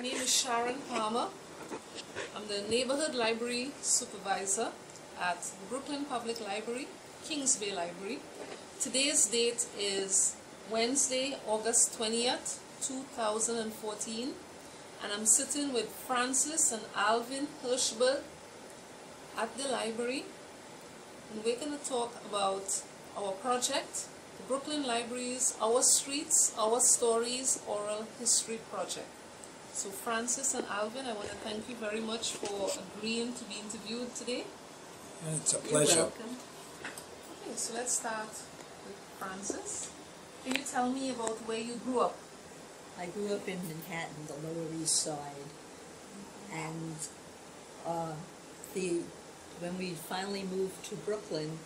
name is Sharon. I'm the neighborhood library supervisor at the Brooklyn Public Library, Kingsway Library. Today's date is Wednesday, August 20th, 2014, and I'm sitting with Francis and Alvin Hirschberg at the library, and we're going to talk about our project, the Brooklyn Library's Our Streets, Our Stories Oral History Project. So Francis and Alvin, I want to thank you very much for agreeing to be interviewed today. It's a pleasure. You're welcome. Okay, so let's start with Francis. Can you tell me about where you grew up? I grew up in Manhattan, the Lower East Side, and when we finally moved to Brooklyn,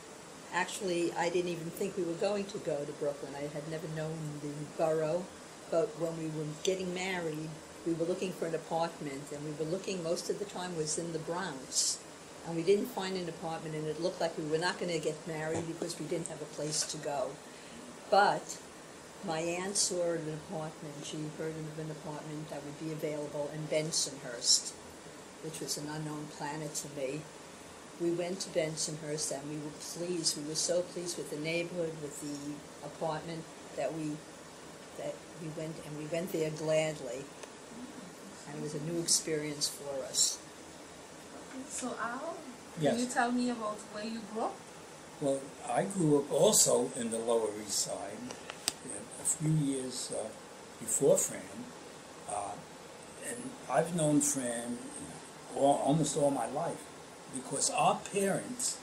actually I didn't even think we were going to go to Brooklyn. I had never known the borough, but when we were getting married, we were looking for an apartment, and we were looking, most of the time was in the Bronx, and we didn't find an apartment, and it looked like we were not going to get married because we didn't have a place to go. But my aunt saw an apartment, she heard of an apartment that would be available in Bensonhurst, which was an unknown planet to me. We went to Bensonhurst, and we were pleased. We were so pleased with the neighborhood, with the apartment, that we went there gladly. And it was a new experience for us. So Al, Yes. can you tell me about where you grew up? Well, I grew up also in the Lower East Side, a few years before Fran, and I've known Fran almost all my life, because our parents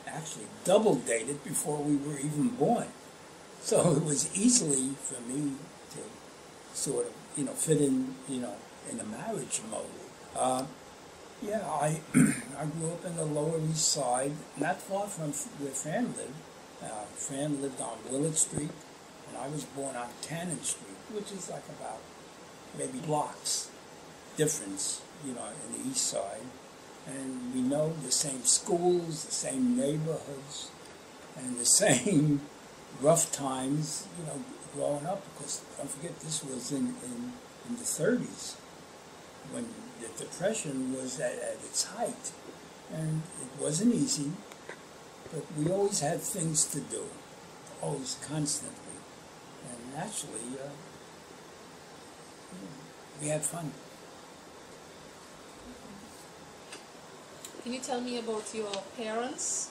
actually double dated before we were even born. So it was easily for me to sort of, fit in, in a marriage mode. Yeah, I grew up in the Lower East Side, not far from where Fran lived. Fran lived on Willard Street, and I was born on Cannon Street, which is like about maybe blocks difference, in the East Side. And we know the same schools, the same neighborhoods, and the same rough times, growing up, because don't forget this was in the 30s, when the Depression was at its height. And it wasn't easy, but we always had things to do, always, constantly. And naturally, we had fun. Can you tell me about your parents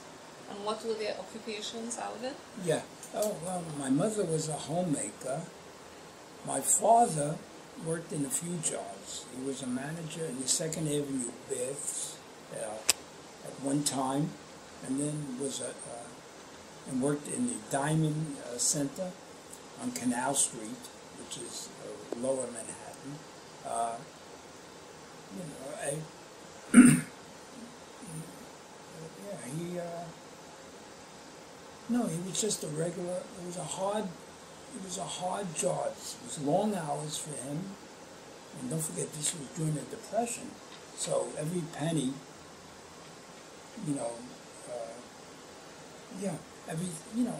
and what were their occupations, Alvin? Yeah. Oh, well, my mother was a homemaker. My father worked in a few jobs. He was a manager in the 2nd Avenue Baths at one time, and then and worked in the Diamond Center on Canal Street, which is lower Manhattan. He was just a regular. It was a hard job. It was long hours for him, and don't forget this was during the Depression. So every penny,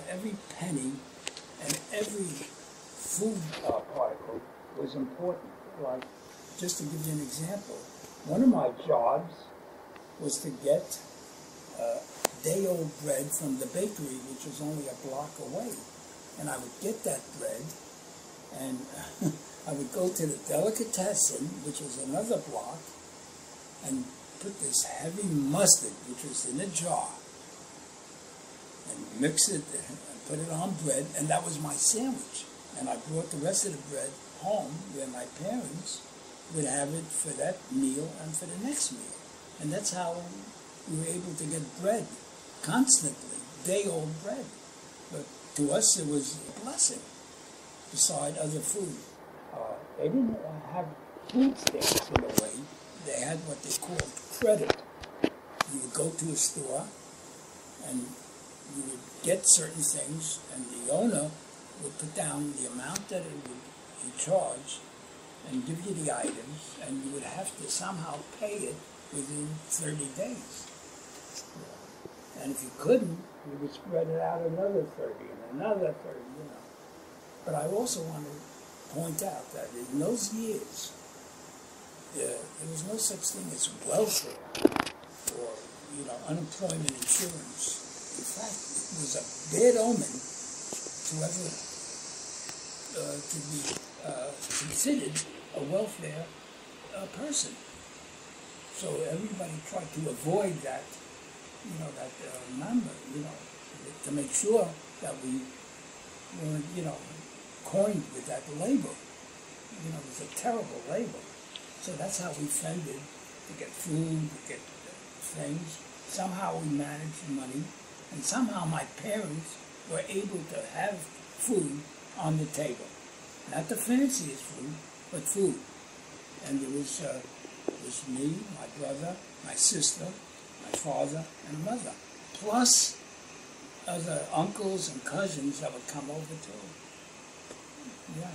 every penny and every food particle was important. Like, just to give you an example, one of my jobs was to get day-old bread from the bakery, which was only a block away. And I would get that bread, and I would go to the delicatessen, which was another block, and put this heavy mustard, which was in a jar, and mix it and put it on bread, and that was my sandwich. And I brought the rest of the bread home, where my parents would have it for that meal and for the next meal. And that's how we were able to get bread constantly, day-old bread. But to us, it was a blessing, beside other food. They didn't have food stamps in a way. They had what they called credit. You would go to a store, and you would get certain things, and the owner would put down the amount that it would charge, and give you the items, and you would have to somehow pay it within 30 days. And if you couldn't, you would spread it out another 30 and another 30, But I also want to point out that in those years, there was no such thing as welfare or, unemployment insurance. In fact, it was a bad omen to ever to be considered a welfare person. So everybody tried to avoid that, that number, to make sure that we weren't, coined with that label. It was a terrible label. So that's how we fended to get food, to get things. Somehow we managed money, and somehow my parents were able to have food on the table. Not the fanciest food, but food. And there was me, my brother, my sister, my father, and mother. Plus other uncles and cousins that would come over too. Yeah.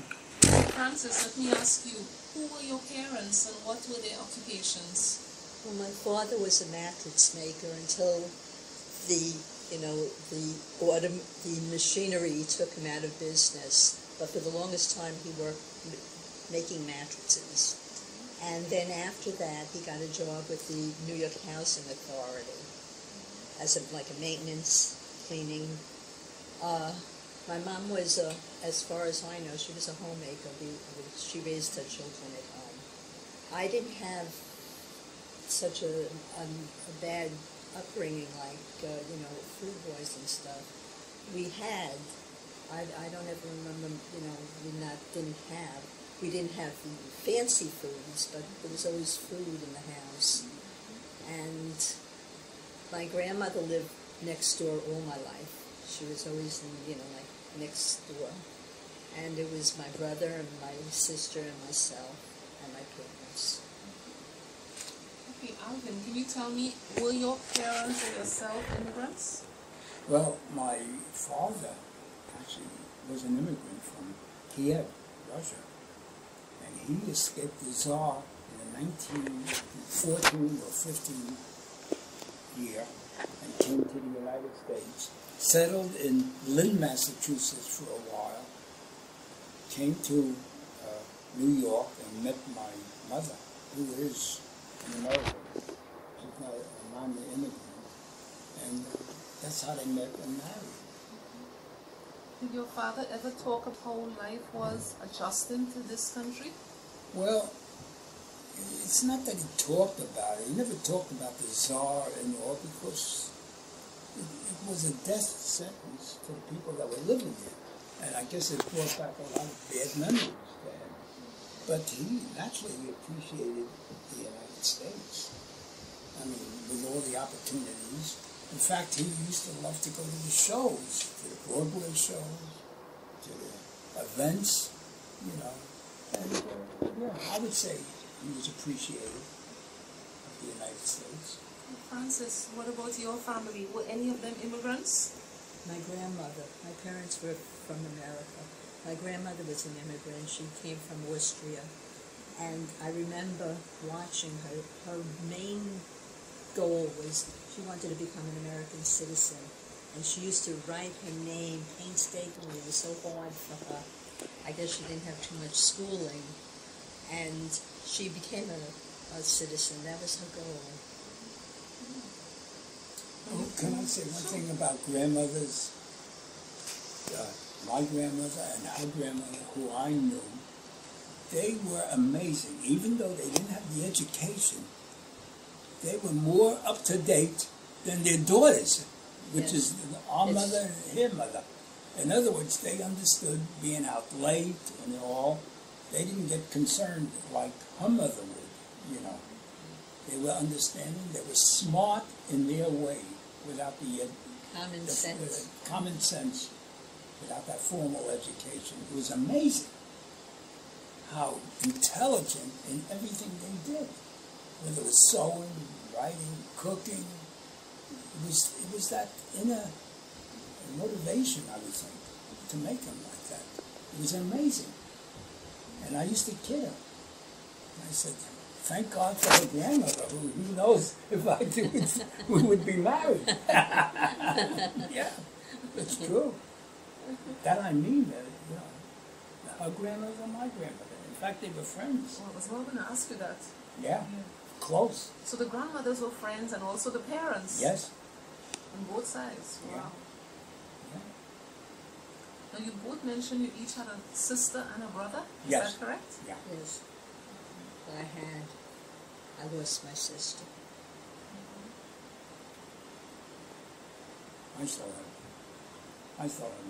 Francis, let me ask you, who were your parents and what were their occupations? Well, my father was a mattress maker until the machinery took him out of business. But for the longest time, he worked making mattresses. And then after that, he got a job with the New York Housing Authority as a maintenance, cleaning. My mom was, as far as I know, she was a homemaker. She raised her children at home. I didn't have such a bad upbringing like, food boys and stuff. We had, I don't ever remember, we didn't have the fancy foods, but there was always food in the house. And my grandmother lived next door all my life. She was always next door. And it was my brother and my sister and myself and my parents. Okay, Alvin, can you tell me, were your parents or yourself immigrants? Well, my father actually was an immigrant from Kiev, Russia. And he escaped the Tsar in the 1914 or 15 year and came to the United States, settled in Lynn, Massachusetts for a while, came to New York and met my mother, who is an American. She's not a non-immigrant. And that's how they met and married. Did your father ever talk of how life was adjusting to this country? Well, it's not that he talked about it. He never talked about the Tsar and all, because it was a death sentence to the people that were living there. And I guess it brought back a lot of bad memories to him. But he naturally appreciated the United States. I mean, with all the opportunities. In fact, he used to love to go to the shows, to the Broadway shows, to the events, And, I would say he was appreciative of the United States. Francis, what about your family? Were any of them immigrants? My grandmother, my parents were from America. My grandmother was an immigrant. She came from Austria. And I remember watching her. Her main goal was she wanted to become an American citizen. And she used to write her name painstakingly. It was so hard for her. I guess she didn't have too much schooling. And she became a citizen. That was her goal. Oh, can I say one thing about grandmothers? My grandmother and her grandmother, who I knew, they were amazing. Even though they didn't have the education, they were more up to date than their daughters, which is our mother and her mother. In other words, they understood being out late and all. They didn't get concerned like her mother would, They were understanding. They were smart in their way, without the common sense, without that formal education. It was amazing how intelligent in everything they did. Whether it was sewing, writing, cooking, it was that inner motivation, I would think, to make them like that. It was amazing. And I used to kid her. And I said, thank God for her grandmother, who knows if I do, we would be married. Yeah, it's true. That I mean, her grandmother and my grandmother. In fact, they were friends. Well, I was not going to ask you that. Yeah, close. So the grandmothers were friends and also the parents? Yes. On both sides? Wow. Yeah. Now you both mentioned you each had a sister and a brother? Is Yes. that correct? Yeah. Yes. I lost my sister. I saw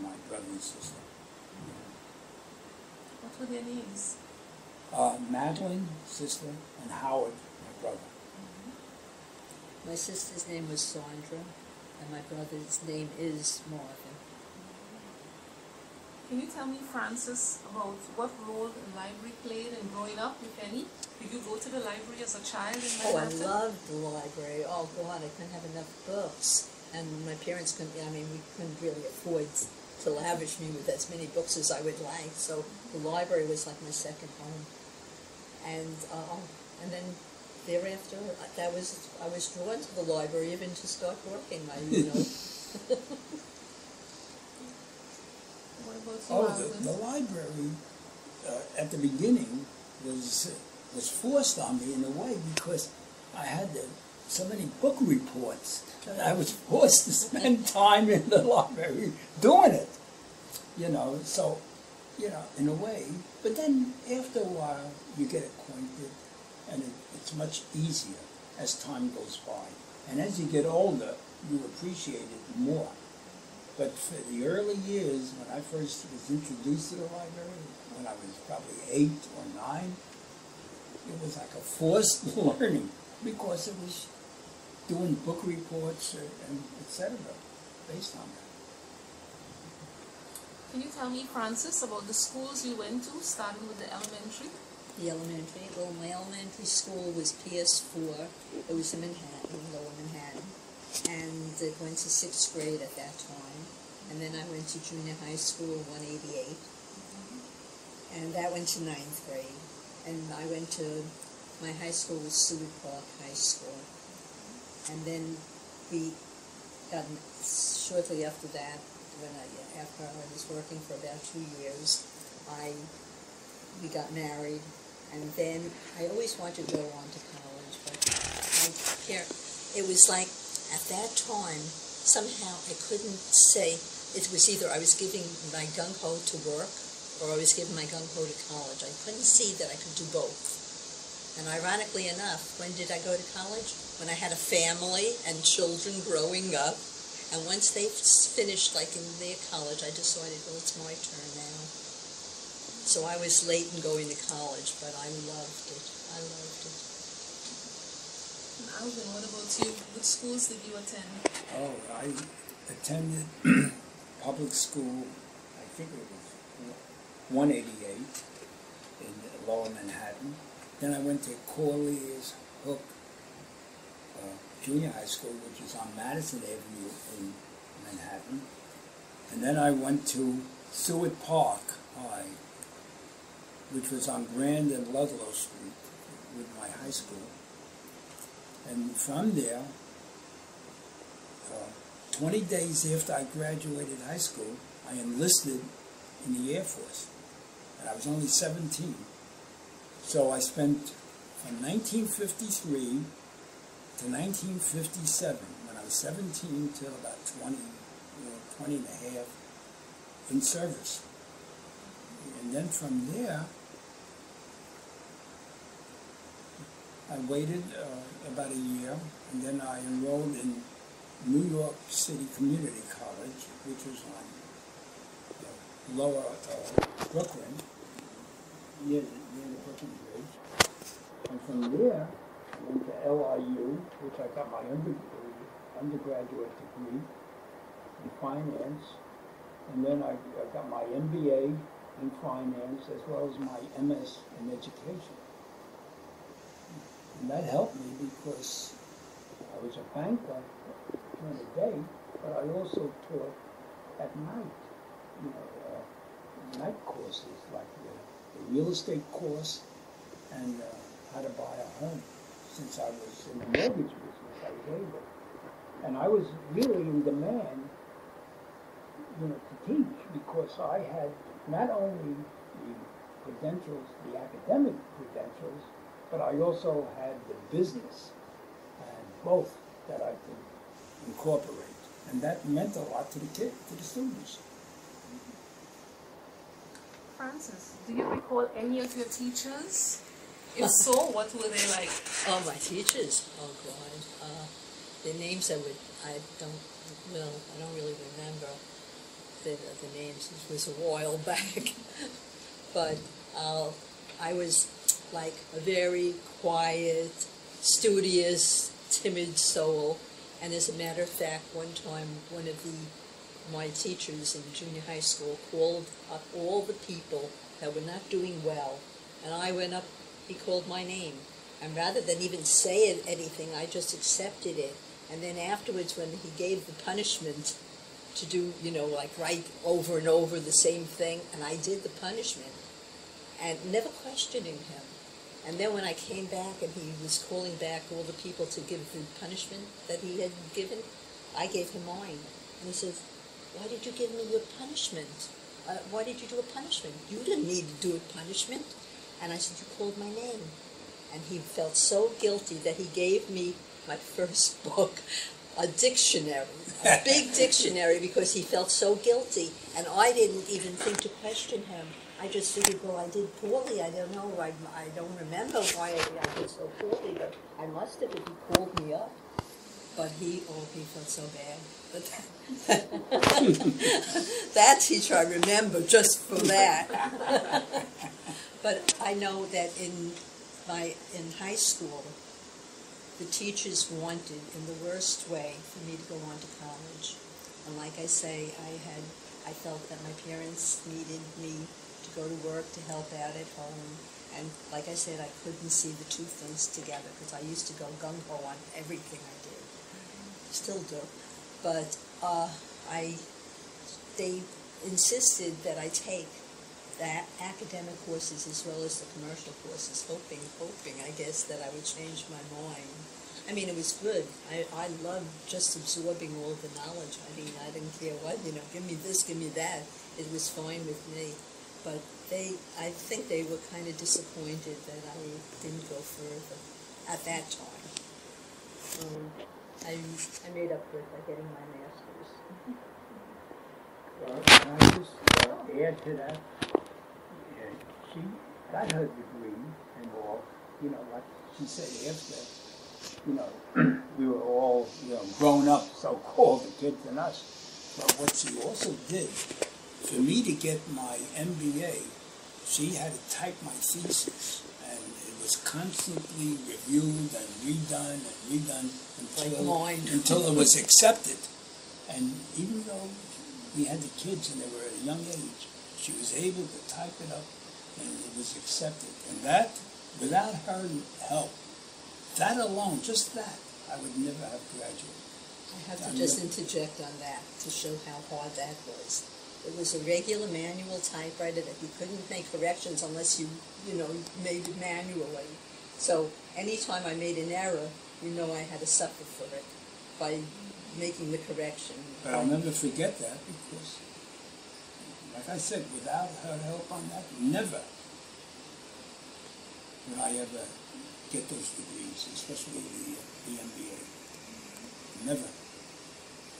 my brother and sister. What were their names? Madeline, sister, and Howard, my brother. My sister's name was Sandra, and my brother's name is Marvin. Can you tell me, Francis, about what role the library played in growing up, if any? Did you go to the library as a child in Manhattan? Oh, I loved the library. Oh, God, I couldn't have enough books. And my parents couldn't, we couldn't really afford to lavish me with as many books as I would like. So the library was like my second home. And then thereafter, I was drawn to the library even to start working. What about you, Oh, Alvin? the library at the beginning was forced on me in a way because I had so many book reports that I was forced to spend time in the library doing it. So, in a way. But then after a while, you get acquainted, and it's much easier as time goes by. And as you get older, you appreciate it more. But for the early years, when I first was introduced to the library, when I was probably 8 or 9, it was like a forced learning because it was doing book reports and etc. based on that. Can you tell me, Francis, about the schools you went to, starting with the elementary? The elementary, well, my elementary school was PS4. It was in Manhattan, Lower Manhattan. And it went to 6th grade at that time. And then I went to junior high school, 188. And that went to 9th grade. And I went to, my high school was Seward Park High School. And then we got, shortly after that, after I was working for about 2 years, we got married. And then I always wanted to go on to college, but it was like, at that time, somehow I couldn't say, it was either I was giving my gung-ho to work, or I was giving my gung-ho to college. I couldn't see that I could do both. And ironically enough, when did I go to college? When I had a family and children growing up. And once they finished, like in their college, I decided, well, it's my turn now. So I was late in going to college, but I loved it. I loved it. And Alvin, what about you? Which schools did you attend? Oh, I attended public school, I think it was 188 in Lower Manhattan. Then I went to Corlier's Hook Junior High School, which is on Madison Avenue in Manhattan. And then I went to Seward Park High, which was on Grand and Ludlow Street with my high school. And from there, 20 days after I graduated high school, I enlisted in the Air Force. And I was only 17. So I spent from 1953 to 1957, when I was 17 till about 20 and a half in service. And then from there, I waited about a year, and then I enrolled in New York City Community College, which was on lower Brooklyn, near the Brooklyn Bridge. And from there, I went to LIU, which I got my undergraduate degree in finance, and then I got my MBA in finance as well as my MS in education. And that helped me because I was a banker during the day, but I also taught at night, night courses like the real estate course and how to buy a home. Since I was in the mortgage business, I was able. And I was really in demand, to teach because I had not only the credentials, the academic credentials, but I also had the business, and both that I could incorporate. And that meant a lot to the students. Francis, do you recall any of your teachers? If so, what were they like? Oh, my teachers. Oh, God. The names I don't really remember the names. It was a while back. But I was like a very quiet, studious, timid soul. And as a matter of fact, one time one of my teachers in junior high school called up all the people that were not doing well. And I went up, he called my name. And rather than even say anything, I just accepted it. And then afterwards, when he gave the punishment to do, like write over and over the same thing, and I did the punishment, and never questioning him. And then when I came back and he was calling back all the people to give the punishment that he had given, I gave him mine. And he says, "Why did you give me your punishment? Why did you do a punishment? You didn't need to do a punishment." And I said, "You called my name." And he felt so guilty that he gave me my first book, a dictionary, a big dictionary, because he felt so guilty. And I didn't even think to question him. I just figured, well, I did poorly. I don't know. I don't remember why I did so poorly, but I must have if he called me up. But he felt so bad. But that teacher I remember just for that. But I know that in high school, the teachers wanted, in the worst way, for me to go on to college. And like I say, I felt that my parents needed me to go to work to help out at home. And like I said, I couldn't see the two things together because I used to go gung-ho on everything I did. Still do. But they insisted that I take the academic courses as well as the commercial courses, hoping, I guess, that I would change my mind. I mean, it was good. I loved just absorbing all the knowledge. I mean, I didn't care what, give me this, give me that. It was fine with me. But I think they were kind of disappointed that I didn't go further at that time. I made up for it by getting my master's. Well, can I just add to that? She got her degree and all, like she said after, we were all, grown up, so-called, the kids and us. But what she also did, for me to get my MBA, she had to type my thesis, and it was constantly reviewed and redone until it was accepted. And even though we had the kids and they were at a young age, she was able to type it up and it was accepted. And that, without her help, that alone, just that, I would never have graduated. I have to just interject on that to show how hard that was. It was a regular manual typewriter that you couldn't make corrections unless you made it manually. So anytime I made an error, I had to suffer for it by making the correction. But I'll never forget that because, like I said, without her help on that, never would I ever get those degrees, especially the MBA. Never.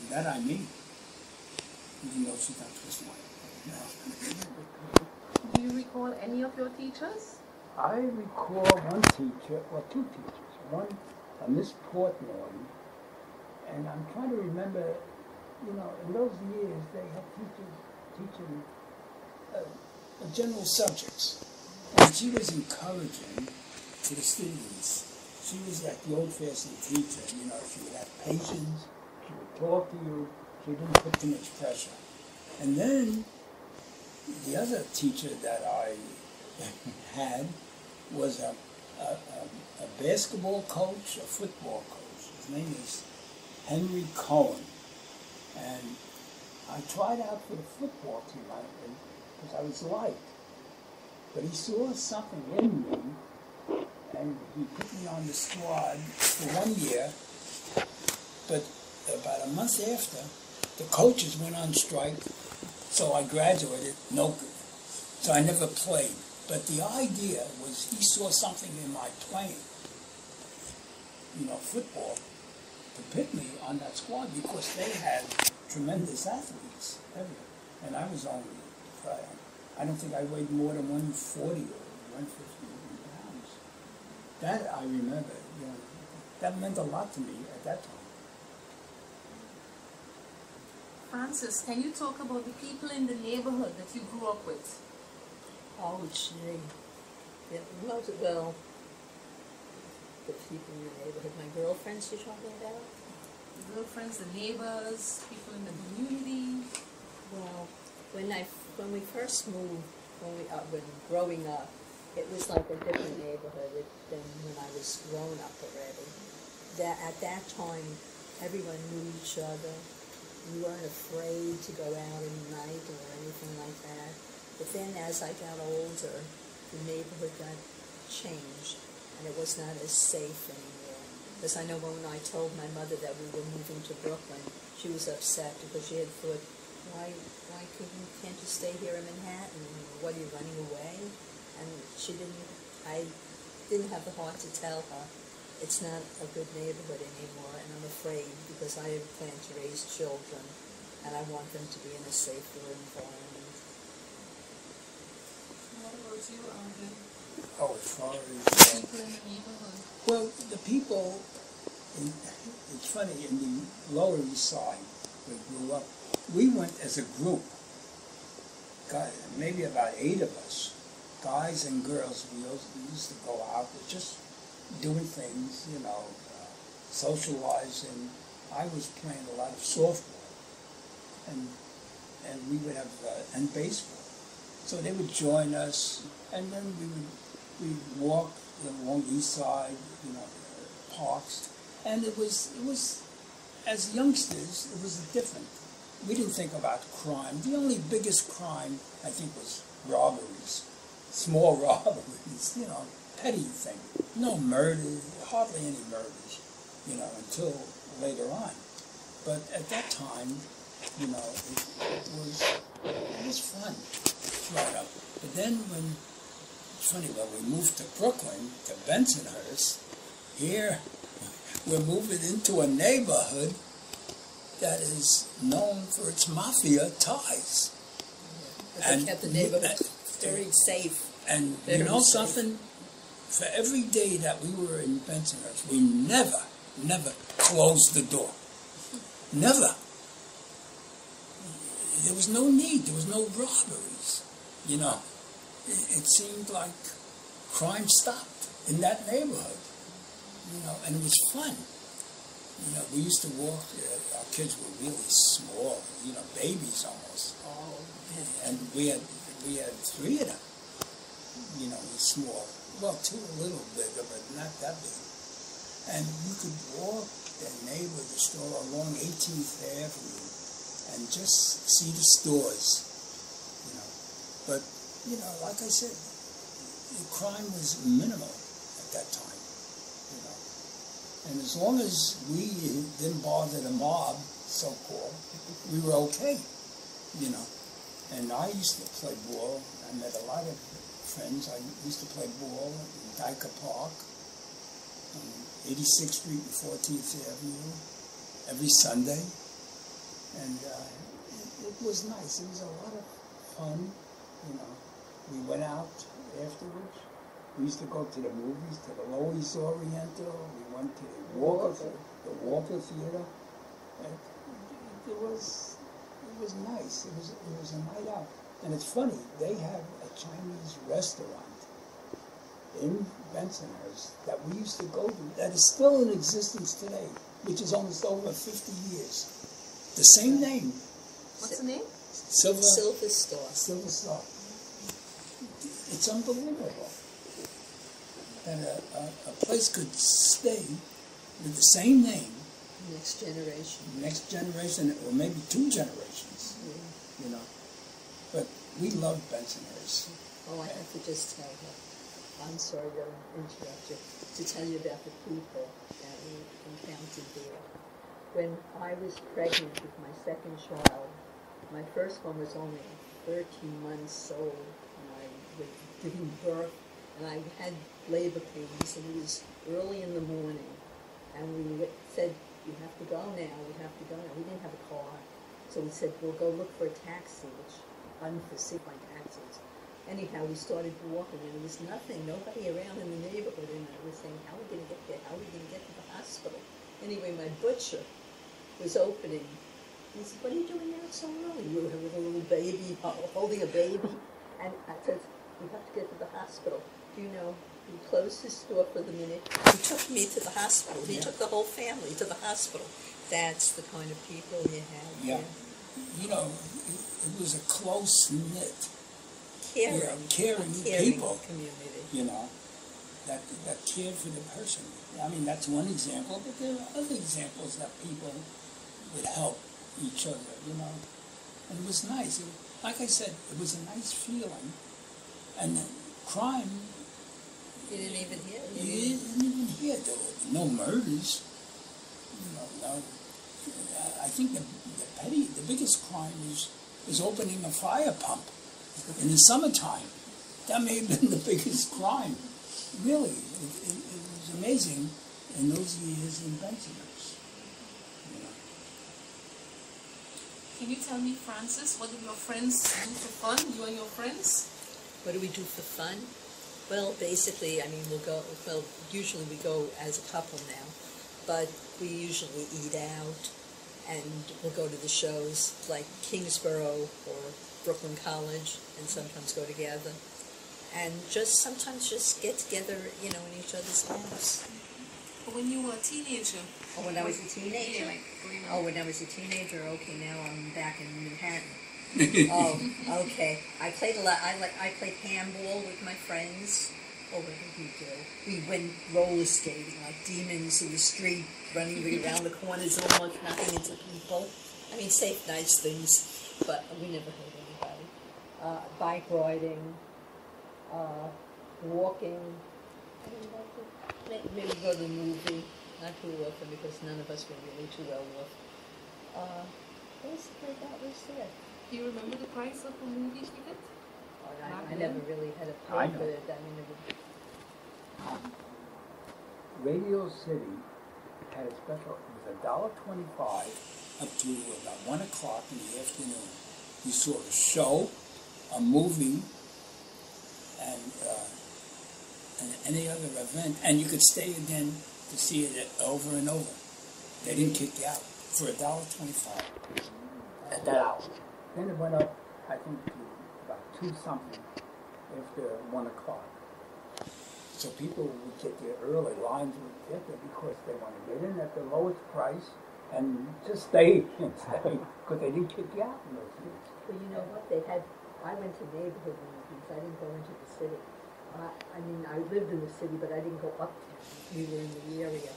And that I mean. Even though she's not this way. No. Do you recall any of your teachers? I recall one teacher, or two teachers. One, Miss Portnoy, and I'm trying to remember, in those years they had teachers teaching general subjects. And she was encouraging to the students. She was like the old-fashioned teacher, she would have patience, she would talk to you, she didn't put too much pressure. And then the other teacher that I had was a basketball coach, a football coach. His name is Henry Cohen. And I tried out for the football team because I was liked. But he saw something in me, and he put me on the squad for 1 year. But about a month after, the coaches went on strike, so I graduated, no good. So I never played. But the idea was he saw something in my playing, football, to pick me on that squad because they had tremendous athletes. And I was only, I don't think I weighed more than 140 or 150 pounds. That I remember, that meant a lot to me at that time. Francis, can you talk about the people in the neighborhood that you grew up with? Oh, gee. Yeah, well, the people in the neighborhood, my girlfriends you're talking about? The girlfriends, the neighbors, people in the community? Well, when we first moved, when growing up, it was like a different neighborhood than when I was grown up already. At that time, everyone knew each other. You weren't afraid to go out at night or anything like that. But then as I got older, the neighborhood got changed, and it was not as safe anymore. Because I know when I told my mother that we were moving to Brooklyn, she was upset because she had thought, why can't you stay here in Manhattan? What, are you running away? And I didn't have the heart to tell her, it's not a good neighborhood anymore, and I'm afraid because I plan to raise children, and I want them to be in a safer environment. What about you, Alvin? Oh, as far as People in the neighborhood? well, the people, it's funny, in the Lower East Side, we grew up, we went as a group, maybe about 8 of us, guys and girls. We used to go out, just doing things, socializing. I was playing a lot of softball, and we would have, and baseball. So they would join us, and then we'd walk along the East Side, parks, and it was, as youngsters, it was different. We didn't think about crime. The only biggest crime, I think, was robberies, small robberies, petty thing. No murders, hardly any murders, until later on. But at that time, it was fun right up. But then it's funny, when we moved to Brooklyn, to Bensonhurst, here we're moving into a neighborhood that is known for its mafia ties. But they kept the neighborhood very safe. And you know something? For every day that we were in Bensonhurst, we never closed the door. Never. There was no need. There was no robberies. It seemed like crime stopped in that neighborhood. And it was fun. We used to walk. Our kids were really small. Babies almost. Oh. And we had 3 of them. Small. Well, 2 a little bigger, but not that big. And you could walk the neighborhood store along 18th Avenue and just see the stores, But, like I said, the crime was minimal at that time, And as long as we didn't bother the mob, so-called, we were okay, And I used to play ball. I met a lot of friends. I used to play ball in Dyker Park, on 86th Street and 14th Avenue, every Sunday. And it was nice. It was a lot of fun, We went out afterwards. We used to go to the movies, to the Lower East Oriental. We went to the Walker Theater. And it was nice. It was a night out. And it's funny, they have a Chinese restaurant in Bensonhurst that we used to go to that is still in existence today, which is almost over 50 years. The same name. What's the name? Silver Star. Silver Star. It's unbelievable that a place could stay with the same name. Next generation, or maybe 2 generations, But we love Bensonhurst. Oh, I have to just tell you, I'm sorry to interrupt you, to tell you about the people that we encountered there. When I was pregnant with my second child, my first one was only 13 months old when I giving birth, and I had labor pains, and it was early in the morning, and we said, "You have to go now, we have to go now." We didn't have a car, so we said, "We'll go look for a taxi," which unforeseen my taxis. Anyhow, we started walking, and there was nothing, nobody around in the neighborhood, and I was saying, "How are we going to get there? How are we going to get to the hospital?" Anyway, my butcher was opening. He said, "What are you doing out so early?" You were with a little baby, holding a baby. And I said, "We have to get to the hospital." You know, he closed his store for the minute. He took me to the hospital. He took the whole family to the hospital. That's the kind of people you have. Yeah. You know, it was a close-knit, caring people, community. you know, that cared for the person. I mean, that's one example, but there are other examples that people would help each other, you know. And it was nice. Like I said, it was a nice feeling. And then crime, You didn't even hear it. you didn't even hear. There were no murders. You know, no. I think the biggest crime is opening a fire pump in the summertime. That may have been the biggest crime. Really, it was amazing in those years in Bensonhurst. You know. Can you tell me, Francis, what do your friends do for fun, you and your friends? What do we do for fun? Well, basically, I mean, usually we go as a couple now, but we usually eat out, and we'll go to the shows like Kingsborough or Brooklyn College, and sometimes go together. And sometimes just get together, you know, in each other's house. But when you were a teenager? Oh, when I was a teenager? Oh, when I was a teenager, okay, now I'm back in Manhattan. Oh, okay. I played a lot. I played handball with my friends. Oh, what did we do? We went roller skating like demons in the street, running around the corners, almost knocking into people. I mean, safe, nice things, but we never hurt anybody. Bike riding, walking. I don't know, maybe go to the movie. Not too often because none of us were really too well off. Basically, that was it. Do you remember the price of a movie ticket? I never really had a pay for it. I mean, Radio City had a special, it was $1.25 up to about 1 o'clock in the afternoon. You saw a show, a movie, and any other event, and you could stay again to see it over and over. They didn't kick you out for $1.25 at that hour. Then it went up, I think, to about 2-something after 1 o'clock. So people would get there early, lines would get there because they want to get in at the lowest price and just stay and stay because they didn't kick you out in those days. well, you know what? I went to neighborhood movies. I didn't go into the city. I mean, I lived in the city, but I didn't go uptown. We were in the area.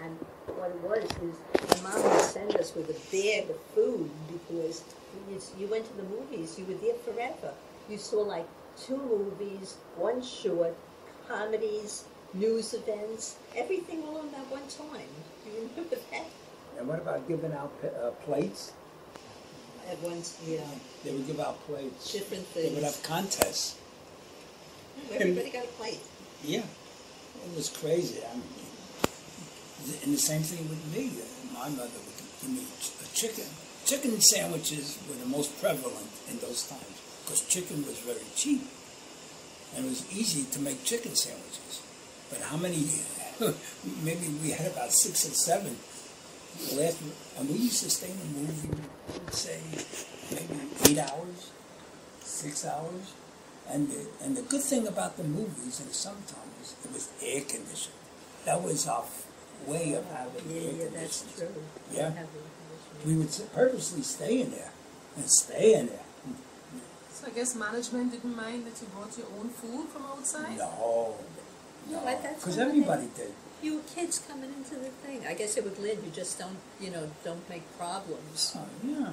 And what it was is my mom would send us with a bag of food because you went to the movies, you were there forever. You saw like 2 movies, 1 short, comedies, news events, everything all in that one time. Do you remember that? And what about giving out plates? At once, yeah. They would give out plates. Different They things. would have contests. Everybody got a plate. Yeah, it was crazy. I mean, and the same thing with me. My mother would give me a chicken. Chicken sandwiches were the most prevalent in those times because chicken was very cheap. And it was easy to make chicken sandwiches. But how many, maybe we had about 6 or 7 last, and we used to stay in the movie, I would say, maybe 8 hours, 6 hours. And the good thing about the movies in sometimes it was air conditioned. That was our way of having air conditioning. Yeah, that's true. Yeah. We would purposely stay in there and stay in there. So I guess management didn't mind that you brought your own food from outside? No, But that's because one of the everybody did. You were kids coming into the thing. I guess they were glad you just don't make problems. Oh, yeah.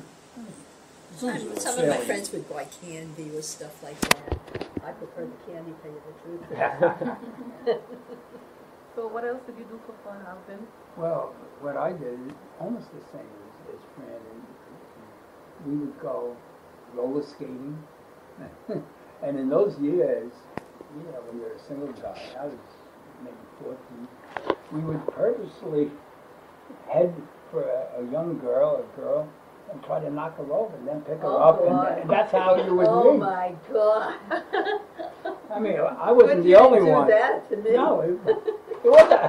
Some of my friends would buy candy or stuff like that. I prefer the candy, tell you the truth. So what else did you do for fun, Alvin? Well, what I did is almost the same as Fran. We would go roller skating. And in those years, you know, when you're a single guy, I was maybe 14, we would purposely head for a young girl, and try to knock her over and then pick her up, and that's how you would Oh meet. my God. I mean, I wasn't the only one. You that to me. No, it wasn't.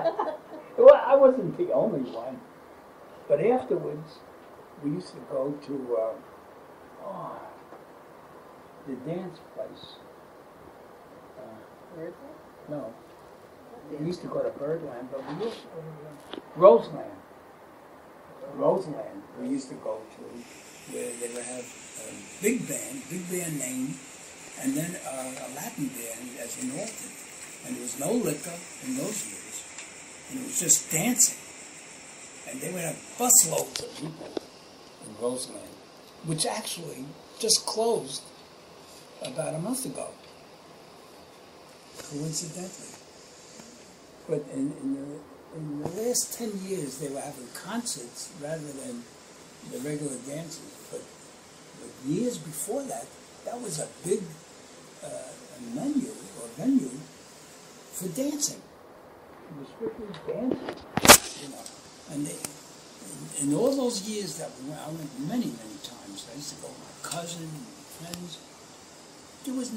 I wasn't the only one. But afterwards, we used to go to the dance place. No. We used to go to Birdland, but we used to go to Roseland. Roseland, we used to go to, where they would have a big band name, and then a Latin band as an alternate. And there was no liquor in those years, and it was just dancing. And they would have busloads of people in Roseland, which actually just closed about a month ago, coincidentally. But in the last 10 years, they were having concerts rather than the regular dances. But years before that, that was a big venue for dancing. It was strictly dancing, you know. And in all those years that we went, I went many times. I used to go with my cousin and friends. There was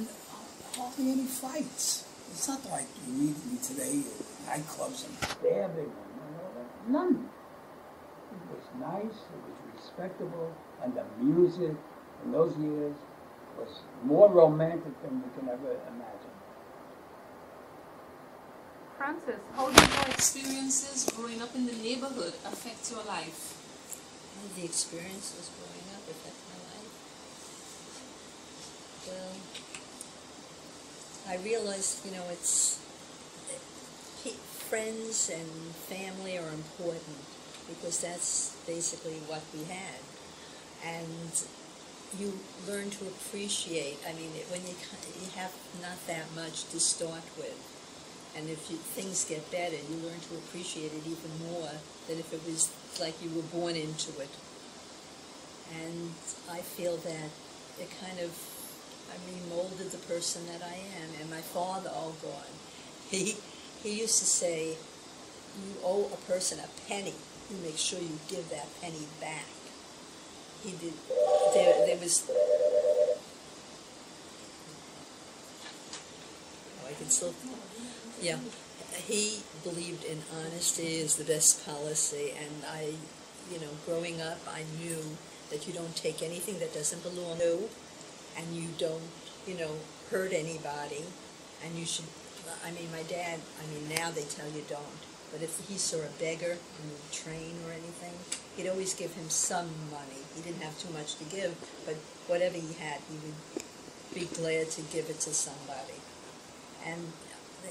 hardly any fights. It's not like you read in today nightclubs and stabbing and none. It was nice, it was respectable, and the music in those years was more romantic than you can ever imagine. Francis, how did your experiences growing up in the neighborhood affect your life? How did the experiences growing up affect my life? Well, I realized, you know, friends and family are important because that's basically what we had. And you learn to appreciate, I mean, when you have not that much to start with, and if things get better, you learn to appreciate it even more than if it was like you were born into it. And I feel that it kind of, molded the person that I am. And my father, oh God, he used to say, you owe a person a penny, you make sure you give that penny back. He did, there was, I can still, yeah, he believed in honesty is the best policy, and I, growing up, I knew that you don't take anything that doesn't belong to you, and you don't, hurt anybody, and you should, my dad, now they tell you don't, but if he saw a beggar on the train or anything, he'd always give him some money. He didn't have too much to give, but whatever he had, he would be glad to give it to somebody. And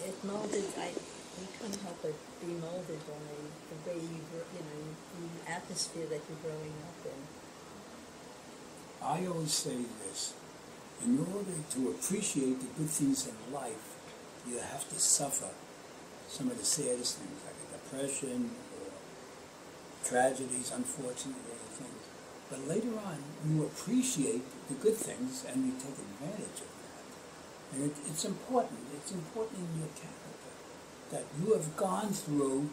it molded, you couldn't help but be molded by the way the atmosphere that you're growing up in. I always say this, in order to appreciate the good things in life, you have to suffer some of the saddest things, like a depression or tragedies, unfortunately, things. But later on, you appreciate the good things and you take advantage of that. And it's important. It's important in your character that you have gone through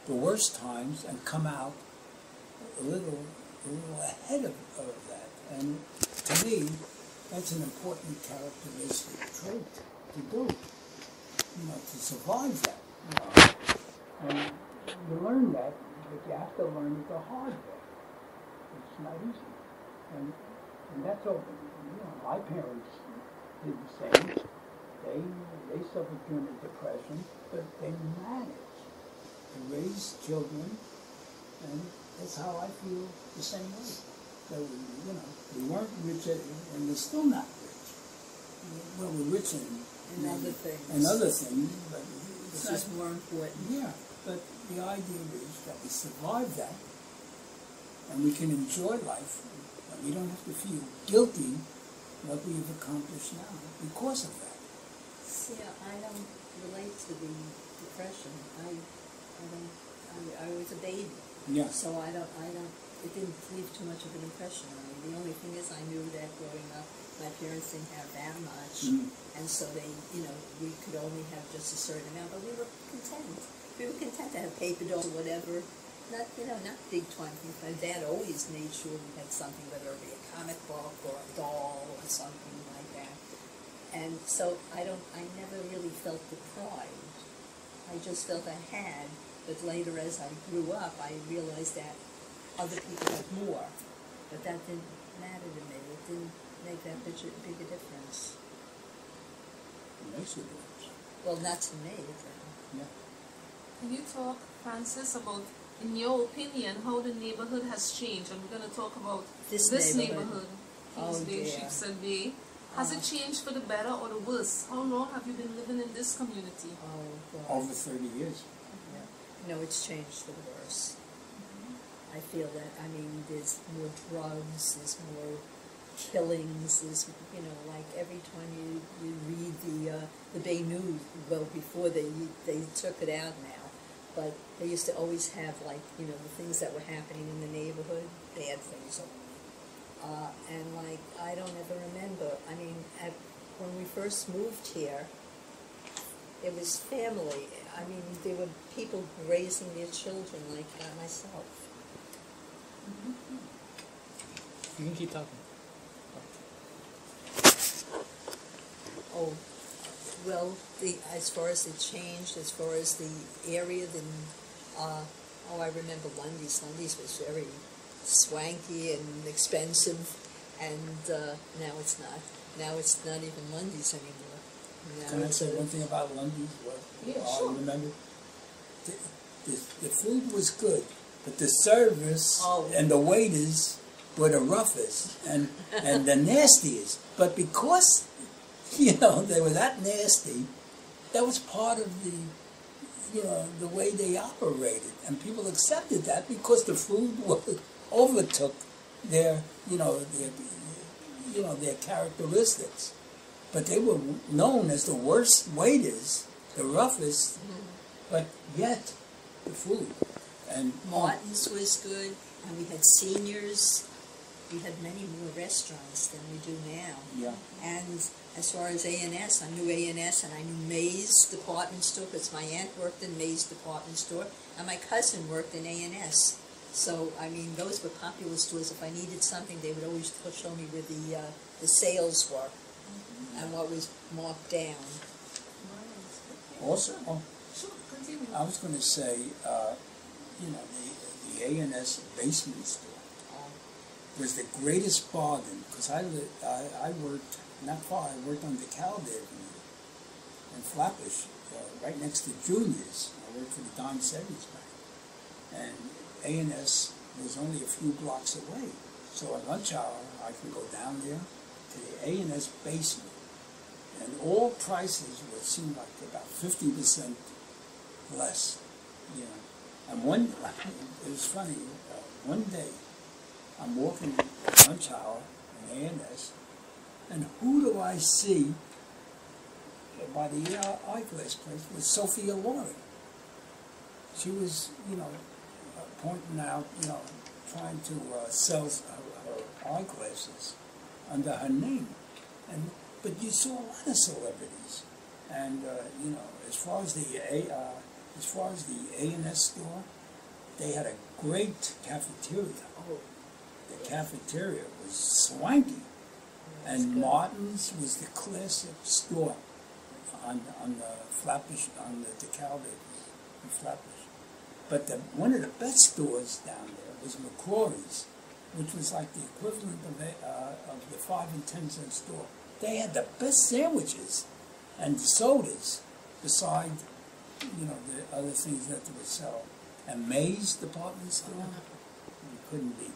the worst times and come out a little ahead of that. And to me, that's an important characteristic trait to do, to survive that. And you learn that, but you have to learn it the hard way. It's not easy. And that's over. My parents did the same. They suffered during the Depression, but they managed to raise children, and that's how I feel the same way. So, we weren't rich, and we're still not rich. Well, we're rich in other things. And other things, but this is more important. Yeah, but the idea is that we survive that, and we can enjoy life, and we don't have to feel guilty what we've accomplished now because of that. See, I don't relate to the Depression. I was a baby. Yeah. So I don't it didn't leave too much of an impression on me. The only thing is I knew that growing up, my parents didn't have that much, and so they, we could only have just a certain amount, but we were content. We were content to have paper dolls or whatever, not big time things. My dad always made sure we had something, whether it be a comic book or a doll or something like that. And so I never really felt deprived. I just felt I had, but later as I grew up, I realized that other people had more, but that didn't matter to me. It didn't make that big a difference. It makes a difference. Well, not to me. Yeah. Can you talk, Francis, about, in your opinion, how the neighborhood has changed? And we're going to talk about This neighborhood, Kings Bay, dear. Sheepshead Bay. Has it changed for the better or the worse? How long have you been living in this community? Oh, God. Over 30 years. Yeah. No, it's changed for the worse. I feel that, there's more drugs, there's more killings, there's, like every time you read the Bay News, well, before they took it out now, but they used to always have, like, the things that were happening in the neighborhood, bad things only. And, like, I don't ever remember, when we first moved here, it was family. There were people raising their children like myself. You can keep talking. Oh, well, as far as it changed, as far as the area, then, I remember Lundy's. Lundy's was very swanky and expensive, and now it's not. Now it's not even Lundy's anymore. Now Can I say one thing about Lundy's? Sure. Remember, the food was good, but the service and the waiters were the roughest and the nastiest. But because, they were that nasty, that was part of the way they operated. And people accepted that because the food overtook their characteristics. But they were known as the worst waiters, the roughest, but yet the food. And Martin's was good, and we had seniors. We had many more restaurants than we do now. Yeah. And as far as A&S, I knew A&S and I knew May's department store because my aunt worked in May's department store and my cousin worked in A&S. So, those were popular stores. If I needed something, they would always show me where the sales were and what was marked down. also, Sure, continue. I was going to say, the A&S basement store was the greatest bargain because I worked not far. I worked on DeKalb Avenue in Flatbush, right next to Junior's. I worked for the Don Savings Bank, and A&S was only a few blocks away. So at lunch hour, I could go down there to the A&S basement, and all prices would seem like about 50% less. And it was funny. One day, I'm walking lunch hour in A&S, and who do I see by the eyeglass place was Sophia Loren. She was, pointing out, trying to sell her eyeglasses under her name. But you saw a lot of celebrities, and as far as the A&S store, they had a great cafeteria. The cafeteria was swanky, and Martin's was the classic store on the Flatbush, on the DeKalb in Flatbush. But one of the best stores down there was McCrory's, which was like the equivalent of the 5 and 10 cent store. They had the best sandwiches and sodas, beside the other things that they would sell. And May's department store, you couldn't beat.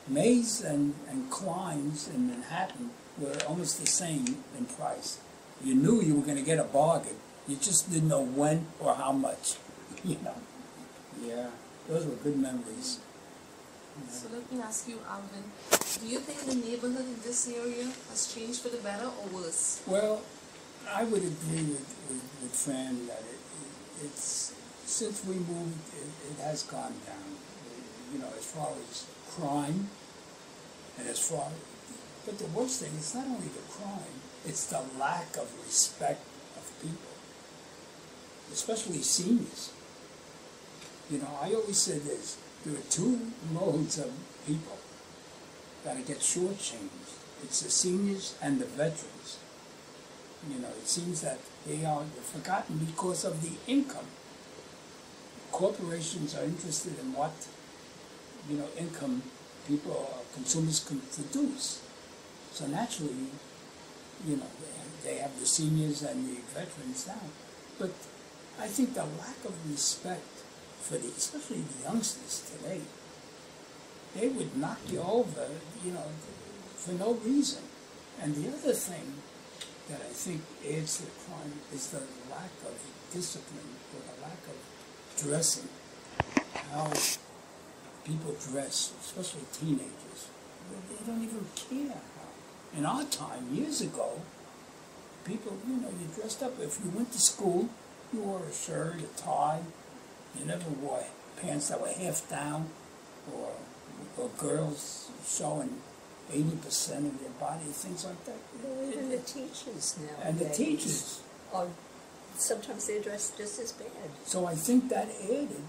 May's and Klein's in Manhattan were almost the same in price. You knew you were going to get a bargain. You just didn't know when or how much. Yeah, those were good memories. So let me ask you, Alvin, do you think the neighborhood in this area has changed for the better or worse? Well, I would agree with Fran that it's since we moved, it has gone down. you know, as far as crime, and as far, but the worst thing is not only the crime, it's the lack of respect of people, especially seniors. You know, I always say this, there are two modes of people that get shortchanged. It's the seniors and the veterans. You know, it seems that they are forgotten because of the income. Corporations are interested in what, you know, income people or consumers can produce. So naturally, you know, they have the seniors and the veterans down. But I think the lack of respect for the, especially the youngsters today, they would knock you over, you know, for no reason. And the other thing that I think adds to the crime is the lack of discipline or the lack of dressing. How people dress, especially teenagers, they don't even care. In our time, years ago, people, you know, you dressed up. If you went to school, you wore a shirt, a tie. You never wore pants that were half down, or girls showing 80% of their body, things like that. Well, even the teachers now. And the teachers. Are, sometimes they're dressed just as bad. So I think that added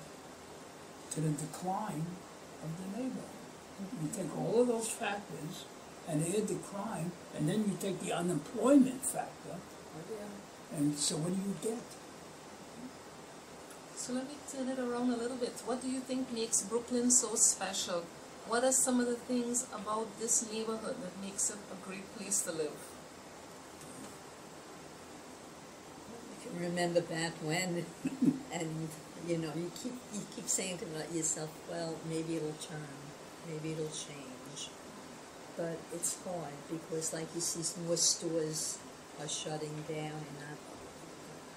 to the decline of the neighborhood. You take all of those factors and add the crime, and then you take the unemployment factor, and so what do you get? So let me turn it around a little bit. What do you think makes Brooklyn so special? What are some of the things about this neighborhood that makes it a great place to live? You can remember back when, and you know, you keep saying to yourself, well, maybe it'll turn, maybe it'll change. But it's hard because, like, you see more stores are shutting down, and not.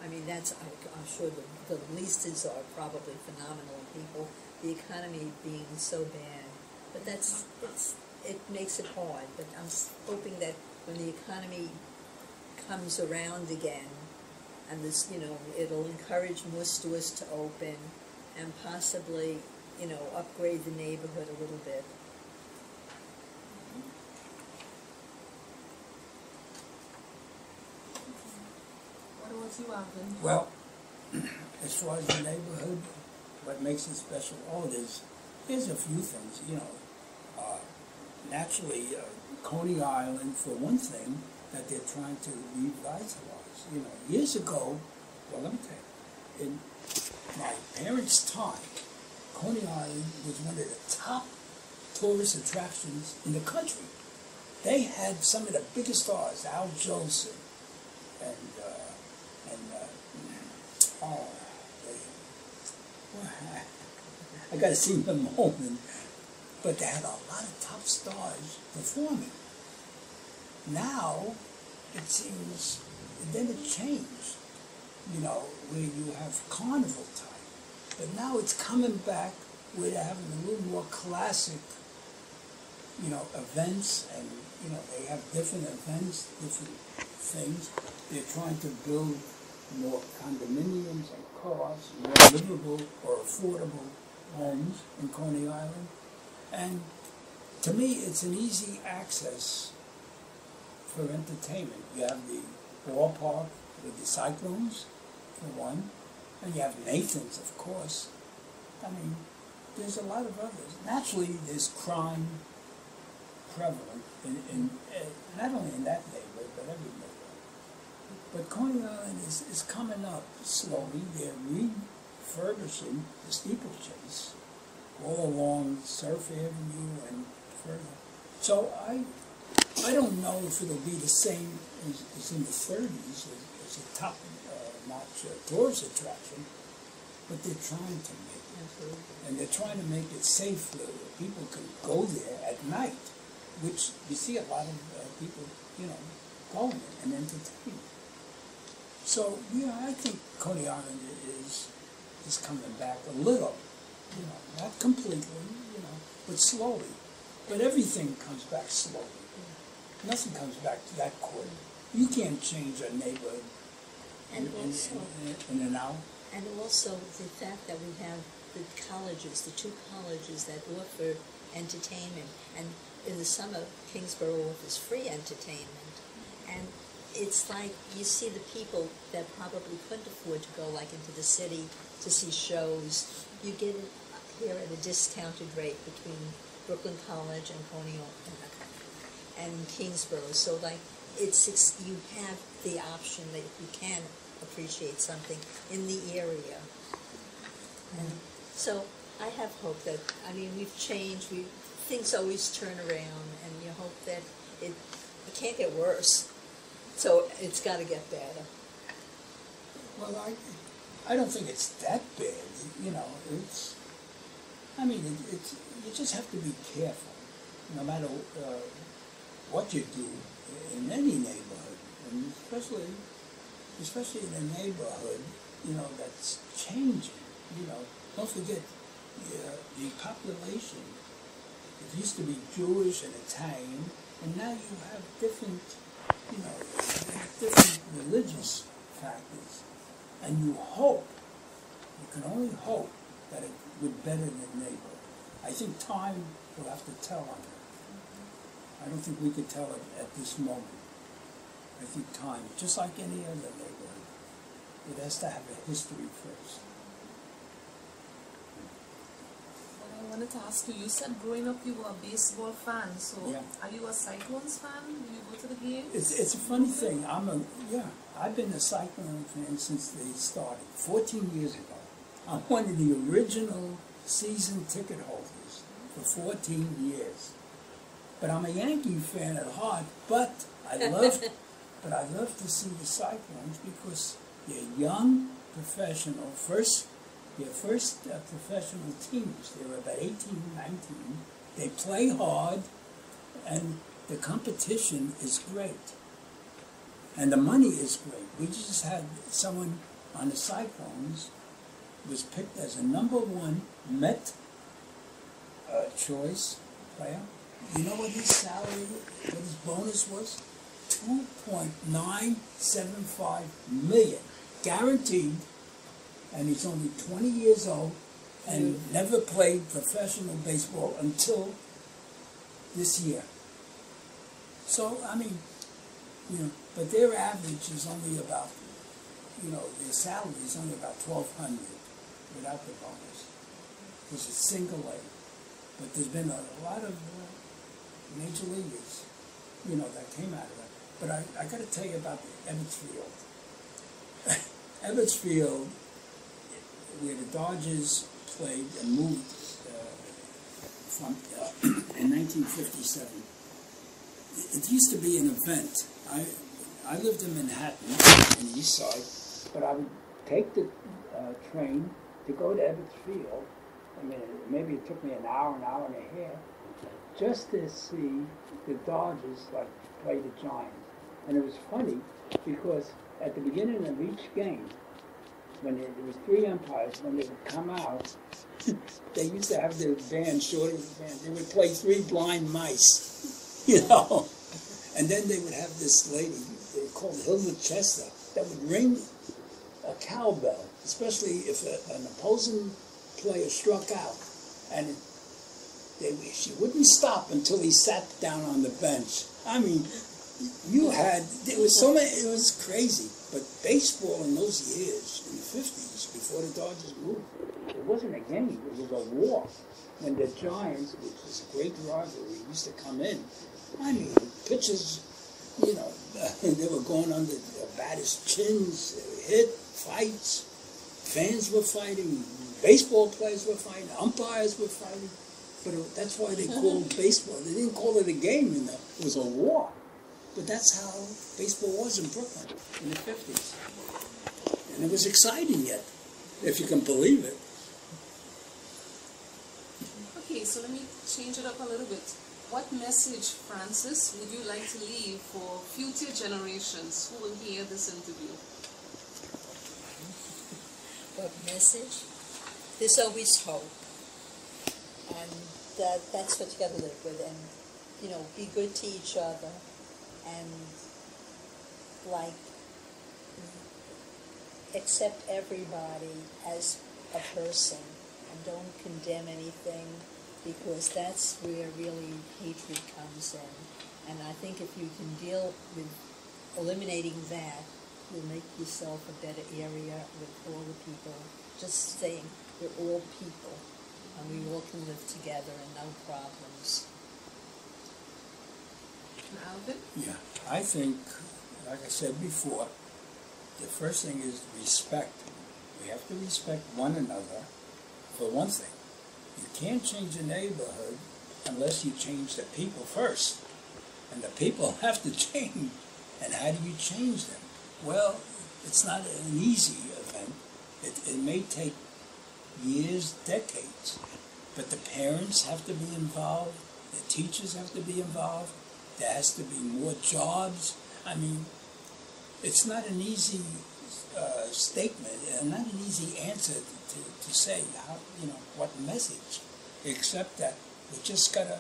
I mean, that's, I'm sure the leases are probably phenomenal. People, the economy being so bad, but it makes it hard. But I'm hoping that when the economy comes around again, and this, you know, it'll encourage more stores to open, and possibly, you know, upgrade the neighborhood a little bit. You, Alvin? Well, as far as the neighborhood, what makes it special? Oh, there's a few things, you know. Naturally, Coney Island, for one thing, that they're trying to revitalize. You know, years ago, well, let me tell you, in my parents' time, Coney Island was one of the top tourist attractions in the country. They had some of the biggest stars, Al Jolson, and I got to see them moment, but they had a lot of top stars performing. Now, it seems, then it changed, you know, where you have carnival type. But now it's coming back where they're having a little more classic, you know, events, and, you know, they have different events, different things. They're trying to build more condominiums and cars, more livable or affordable homes in Coney Island. And to me, it's an easy access for entertainment. You have the ballpark with the Cyclones, for one, and you have Nathan's, of course. I mean, there's a lot of others. Naturally, there's crime prevalent in not only in that neighborhood, but every neighborhood. But Coney Island is coming up slowly. They're refurbishing the steeplechase all along Surf Avenue and further. So I don't know if it'll be the same as in the 30s as a top-notch tourist attraction, but they're trying to make it. Absolutely. And they're trying to make it safe where people can go there at night, which you see a lot of people, you know, going and entertaining. So, yeah, I think Coney Island is coming back a little, you know, not completely, you know, but slowly. But everything comes back slowly. Nothing comes back to that quick. You can't change a neighborhood in an hour. And also the fact that we have the colleges, the two colleges that offer entertainment, and in the summer, Kingsborough offers free entertainment, and it's like you see the people that probably couldn't afford to go like into the city to see shows. You get it here at a discounted rate between Brooklyn College and Coney Island and Kingsborough. So like you have the option that you can appreciate something in the area. And so I have hope that, I mean, we've changed, things always turn around, and you hope that it can't get worse. So it's got to get better. Well, I don't think it's that bad. You know, it's you just have to be careful, no matter what you do in any neighborhood, and especially in a neighborhood, you know, that's changing. You know, don't forget the population. It used to be Jewish and Italian, and now you have different, you know, different religious factors, and you can only hope that it would better the neighborhood. I think time will have to tell on it. I don't think we could tell it at this moment. I think time, just like any other neighborhood, it has to have a history first. I wanted to ask you, you said growing up you were a baseball fan, so Yeah. are you a Cyclones fan? Do you go to the games? It's a funny thing. I've been a Cyclone fan since they started, 14 years ago. I'm one of the original season ticket holders for 14 years. But I'm a Yankee fan at heart, but I love to see the Cyclones because they're young, professional, their first professional teams. They were about 18, 19. They play hard, and the competition is great. And the money is great. We just had someone on the Cyclones was picked as a #1 Met choice player. You know what his salary, what his bonus was? $2.975 million, guaranteed. And he's only 20 years old and never played professional baseball until this year. So, I mean, you know, but their average is only about, you know, their salary is only about $1,200 without the bonus. Because it's single A. But there's been a lot of major leaguers, you know, that came out of that. But I got to tell you about Ebbets Field. Ebbets Field, where the Dodgers played and moved from in 1957. It used to be an event. I lived in Manhattan, on the east side, but I would take the train to go to Ebbets Field. I mean, maybe it took me an hour and a half, just to see the Dodgers play the Giants. And it was funny because at the beginning of each game, when there was 3 umpires, when they would come out, they used to have their band, shorter band. They would play 3 blind mice, you know. And then they would have this lady, they called Hilda Chester, that would ring a cowbell, especially if an opposing player struck out. And she wouldn't stop until he sat down on the bench. I mean, it was crazy. But baseball in those years, in the 50s, before the Dodgers moved, it wasn't a game, it was a war. When the Giants, which was a great rivalry, used to come in, I mean, pitchers, you know, they were going under the batters' chins, they were hit, fights, fans were fighting, baseball players were fighting, umpires were fighting. But that's why they called baseball. They didn't call it a game, you know, it was a war. But that's how baseball was in Brooklyn in the 50s. And it was exciting yet, if you can believe it. Okay, so let me change it up a little bit. What message, Francis, would you like to leave for future generations who will hear this interview? What message? There's always hope. And that's what you got to live with. And, you know, be good to each other. And, accept everybody as a person and don't condemn anything, because that's where really hatred comes in. And I think if you can deal with eliminating that, you'll make yourself a better area with all the people. Just saying, we're all people, and we all can live together and no problems. And Alvin? Yeah, I think, like I said before, the first thing is respect. We have to respect one another, for one thing. You can't change a neighborhood unless you change the people first. And the people have to change. And how do you change them? Well, it's not an easy event. It may take years, decades. But the parents have to be involved. The teachers have to be involved. There has to be more jobs. I mean, it's not an easy statement, and not an easy answer to say how, what message, except that we just got to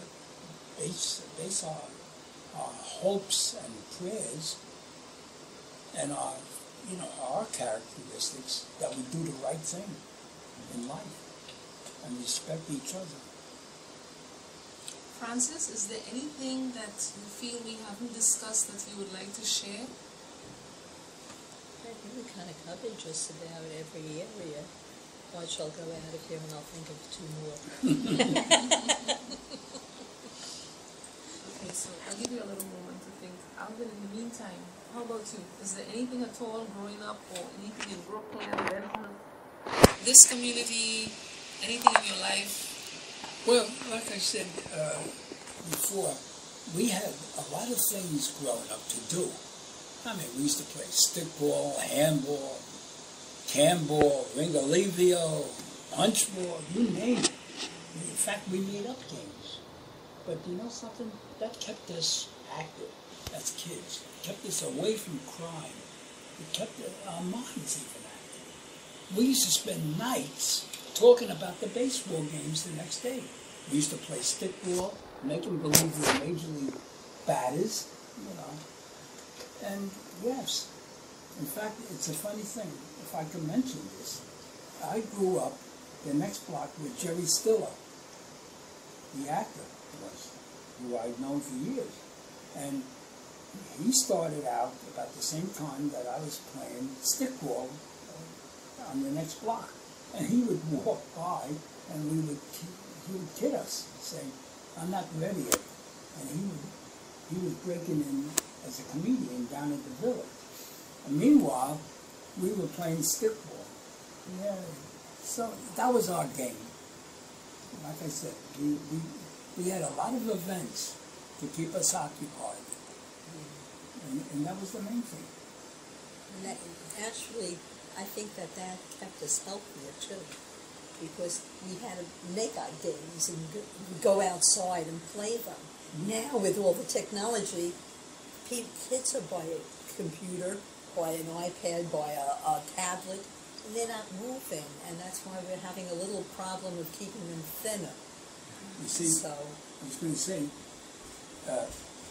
base our hopes and prayers and our characteristics that we do the right thing in life and respect each other. Francis, is there anything that you feel we haven't discussed that you would like to share? I think we kind of covered just about every area. I shall go out of here and I'll think of 2 more. Okay, so I'll give you a little moment to think. Alvin, in the meantime, how about you? Is there anything at all growing up, or anything in Brooklyn, this community, anything in your life? Well, like I said before, we had a lot of things growing up to do. I mean, we used to play stickball, handball, camball, ringalivio, punchball, you name it. In fact, we made up games. But you know something? That kept us active as kids. It kept us away from crime. It kept our minds even active. We used to spend nights talking about the baseball games the next day. We used to play stickball, make them believe we were major league batters, And yes, in fact, it's a funny thing. If I can mention this, I grew up the next block with Jerry Stiller, the actor was, who I'd known for years. And he started out about the same time that I was playing stickball on the next block. And he would walk by and he would kid us, say, "I'm not ready yet." And he was breaking in as a comedian down at the village. And meanwhile, we were playing stickball. Yeah, so that was our game. Like I said, we had a lot of events to keep us occupied. And that was the main thing. And that, actually, I think that kept us healthier too, because we had to make our games and go outside and play them. Now, with all the technology, kids are by a computer, by an iPad, by a tablet, and they're not moving, and that's why we're having a little problem of keeping them thinner. You see, I was going to say,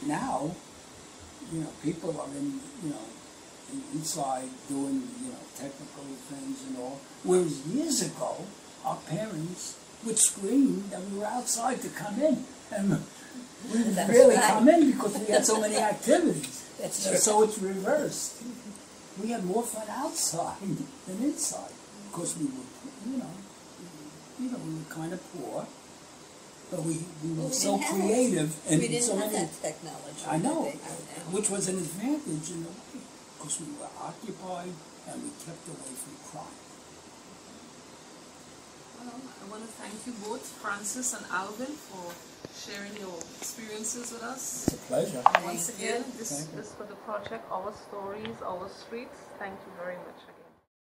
now, people are inside doing, technical things and all, whereas years ago, our parents would scream that we were outside to come in, and we didn't really come in because we had so many activities. So it's reversed. We had more fun outside than inside because we were, we were kind of poor, but we were so creative and we didn't so have many. that technology. I know, which was an advantage in a way because we were occupied and we kept away from crime. Well, I want to thank you both, Francis and Alvin, for sharing your experiences with us. It's a pleasure. Once again, this for the project Our Stories, Our Streets. Thank you very much again.